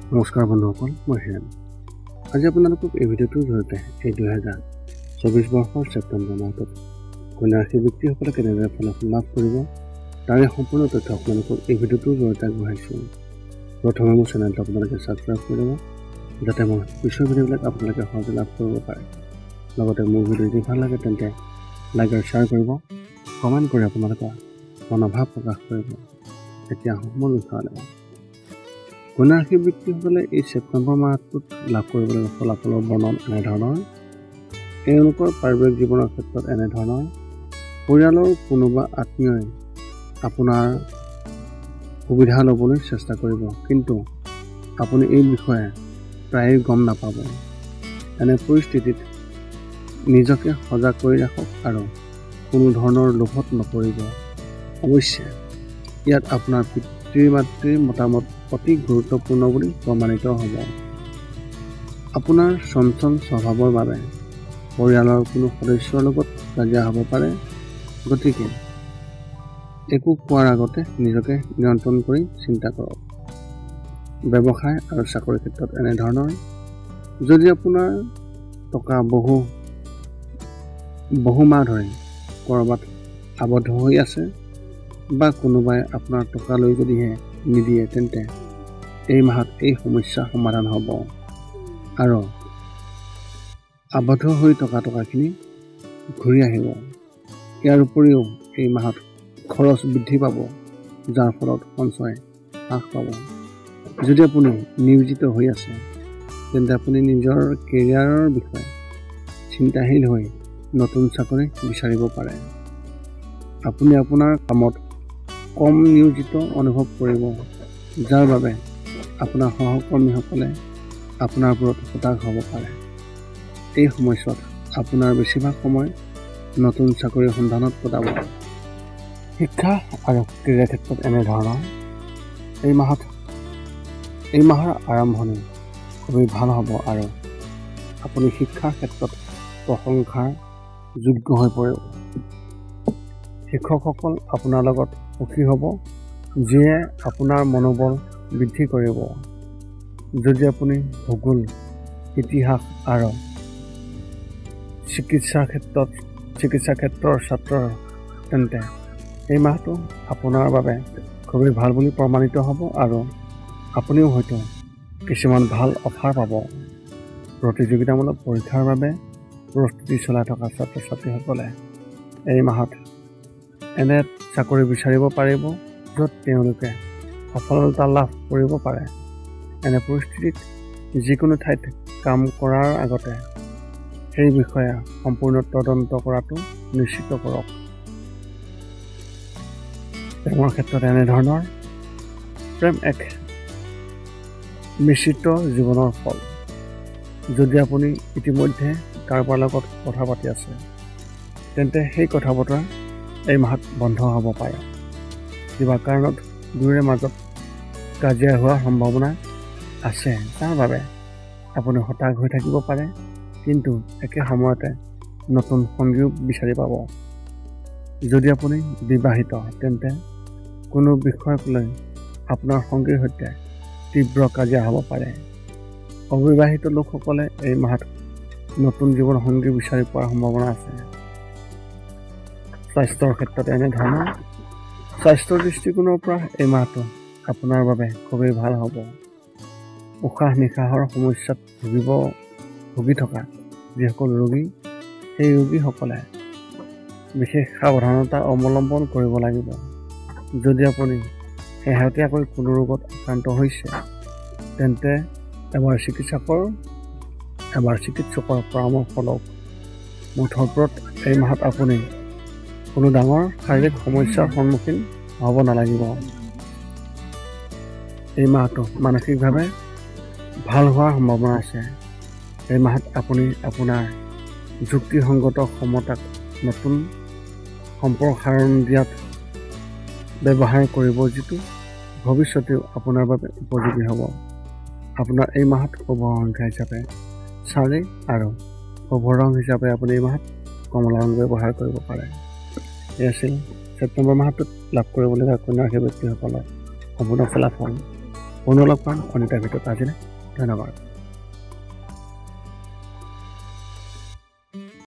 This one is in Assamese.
নমস্কাৰ বন্ধুসকল, মই হিৰেণ। আজি আপোনালোকক এই ভিডিঅ'টোৰ জৰিয়তে এই 2024 বৰ্ষৰ ছেপ্টেম্বৰ মাহটোত কন্যা ৰাশিৰ ব্যক্তিসকলে কেনেদৰে ফলাফল লাভ কৰিব তাৰে সম্পূৰ্ণ তথ্য আপোনালোকক এই ভিডিঅ'টোৰ জৰিয়তে আগবঢ়াইছোঁ। প্ৰথমে মোৰ চেনেলটো আপোনালোকে ছাবস্ক্ৰাইব কৰি ল'ব, যাতে মই পিছৰ ভিডিঅ'বিলাক আপোনালোকে সহজে লাভ কৰিব পাৰে। লগতে মোৰ ভিডিঅ' যদি ভাল লাগে তেন্তে লাইক আৰু শ্বেয়াৰ কৰিব, কমেণ্ট কৰি আপোনালোকৰ মনোভাৱ প্ৰকাশ কৰিব। এতিয়া মূল বিষয়লৈ। কন্যা ৰাশিৰ ব্যক্তিসকলে এই ছেপ্টেম্বৰ মাহটোত লাভ কৰিবলগীয়া ফলাফলৰ বৰ্ণন এনেধৰণৰ। এওঁলোকৰ পাৰিবাৰিক জীৱনৰ ক্ষেত্ৰত এনেধৰণৰ। পৰিয়ালৰ কোনোবা আত্মীয়ই আপোনাৰ সুবিধা ল'বলৈ চেষ্টা কৰিব, কিন্তু আপুনি এই বিষয়ে প্ৰায়ে গম নাপাব। এনে পৰিস্থিতিত নিজকে সজাগ কৰি ৰাখক আৰু কোনো ধৰণৰ লোভত নপৰিব। অৱশ্যে ইয়াত আপোনাৰ পিতৃ-মাতৃৰ মতামত অতি গুৰুত্বপূৰ্ণ বুলি প্ৰমাণিত হ'ব। আপোনাৰ চঞ্চল স্বভাৱৰ বাবে পৰিয়ালৰ কোনো সদস্যৰ লগত কাজিয়া হ'ব পাৰে, গতিকে একো কোৱাৰ আগতে নিজকে নিয়ন্ত্ৰণ কৰি চিন্তা কৰক। ব্যৱসায় আৰু চাকৰিৰ ক্ষেত্ৰত এনেধৰণৰ। যদি আপোনাৰ টকা বহু মাহ ধৰি ক'ৰবাত আবদ্ধ হৈ আছে বা কোনোবাই আপোনাৰ টকা লৈ যদিহে নিদিয়ে, তেন্তে এই মাহত এই সমস্যা সমাধান হ'ব আৰু আবদ্ধ হৈ থকা টকাখিনি ঘূৰি আহিব। ইয়াৰ উপৰিও এই মাহত খৰচ বৃদ্ধি পাব, যাৰ ফলত সঞ্চয় হ্ৰাস পাব। যদি আপুনি নিয়োজিত হৈ আছে, তেন্তে আপুনি নিজৰ কেৰিয়াৰৰ বিষয়ে চিন্তাশীল হৈ নতুন চাকৰি বিচাৰিব পাৰে। আপুনি আপোনাৰ কামত কম নিয়োজিত অনুভৱ কৰিব, যাৰ বাবে আপোনাৰ সহকৰ্মীসকলে আপোনাৰ ওপৰত হতাশ হ'ব পাৰে। এই সময়ছোৱাত আপোনাৰ বেছিভাগ সময় নতুন চাকৰিৰ সন্ধানত কটাব। শিক্ষা আৰু ক্ৰীড়াৰ ক্ষেত্ৰত এনেধৰণৰ। এই মাহৰ আৰম্ভণি খুবেই ভাল হ'ব আৰু আপুনি শিক্ষাৰ ক্ষেত্ৰত প্ৰশংসাৰ যোগ্য হৈ পৰিব। শিক্ষকসকল আপোনাৰ লগত সুখী হ'ব, যিয়ে আপোনাৰ মনোবল বৃদ্ধি কৰিব। যদি আপুনি ভূগোল, ইতিহাস আৰু চিকিৎসা ক্ষেত্ৰৰ ছাত্ৰ, তেন্তে এই মাহটো আপোনাৰ বাবে খুবেই ভাল বুলি প্ৰমাণিত হ'ব আৰু আপুনিও হয়তো কিছুমান ভাল অফাৰ পাব। প্ৰতিযোগিতামূলক পৰীক্ষাৰ বাবে প্ৰস্তুতি চলাই থকা ছাত্ৰ ছাত্ৰীসকলে এই মাহত এনে চাকৰি বিচাৰিব পাৰিব, য'ত তেওঁলোকে সফলতা লাভ কৰিব পাৰে। এনে পৰিস্থিতিত যিকোনো ঠাইত কাম কৰাৰ আগতে সেই বিষয়ে সম্পূৰ্ণ তদন্ত কৰাটো নিশ্চিত কৰক। প্ৰেমৰ ক্ষেত্ৰত এনেধৰণৰ। প্ৰেম এক মিশ্ৰিত জীৱনৰ ফল। যদি আপুনি ইতিমধ্যে কাৰোবাৰ লগত কথা পাতি আছে, তেন্তে সেই কথা বতৰা এই মাহত বন্ধ হ'ব পাৰে। কিবা কাৰণত দুয়োৰে মাজত কাজিয়া হোৱাৰ সম্ভাৱনা আছে, যাৰ বাবে আপুনি হতাশ হৈ থাকিব পাৰে, কিন্তু একে সময়তে নতুন সংগীও বিচাৰি পাব। যদি আপুনি বিবাহিত, তেন্তে কোনো বিষয়ক লৈ আপোনাৰ সংগীৰ সৈতে তীব্ৰ কাজিয়া হ'ব পাৰে। অবিবাহিত লোকসকলে এই মাহত নতুন জীৱন সংগী বিচাৰি পোৱাৰ সম্ভাৱনা আছে। স্বাস্থ্যৰ ক্ষেত্ৰত এনেধৰণৰ। স্বাস্থ্যৰ দৃষ্টিকোণৰ পৰা এই মাহটো আপোনাৰ বাবে খুবেই ভাল হ'ব। উশাহ নিশাহৰ সমস্যাত ভুগি থকা যিসকল ৰোগী, সেই ৰোগীসকলে বিশেষ সাৱধানতা অৱলম্বন কৰিব লাগিব। যদি আপুনি শেহতীয়াকৈ কোনো ৰোগত আক্ৰান্ত হৈছে, তেন্তে এবাৰ চিকিৎসকৰ পৰামৰ্শ লওক। মুঠৰ ওপৰত এই মাহত আপুনি কোনো ডাঙৰ শাৰীৰিক সমস্যাৰ সন্মুখীন হ'ব নালাগিব। এই মাহটো মানসিকভাৱে ভাল হোৱাৰ সম্ভাৱনা আছে। এই মাহত আপুনি আপোনাৰ যুক্তিসংগত ক্ষমতাক নতুন সম্প্ৰসাৰণ দিয়াত ব্যৱহাৰ কৰিব, যিটো ভৱিষ্যতেও আপোনাৰ বাবে উপযোগী হ'ব। আপোনাৰ এই মাহত শুভ সংখ্যা হিচাপে 4 আৰু শুভ ৰং হিচাপে আপুনি এই মাহত কমলা ৰং ব্যৱহাৰ কৰিব পাৰে। এই আছিল ছেপ্টেম্বৰ মাহটোত লাভ কৰিবলগীয়া কন্যা ৰাশিৰ ব্যক্তিসকলৰ সম্পূৰ্ণ ফলাফল। পুনৰ লগ পাম অন্য এটা ভিডিঅ'ত আজিলৈ ধন্যবাদ।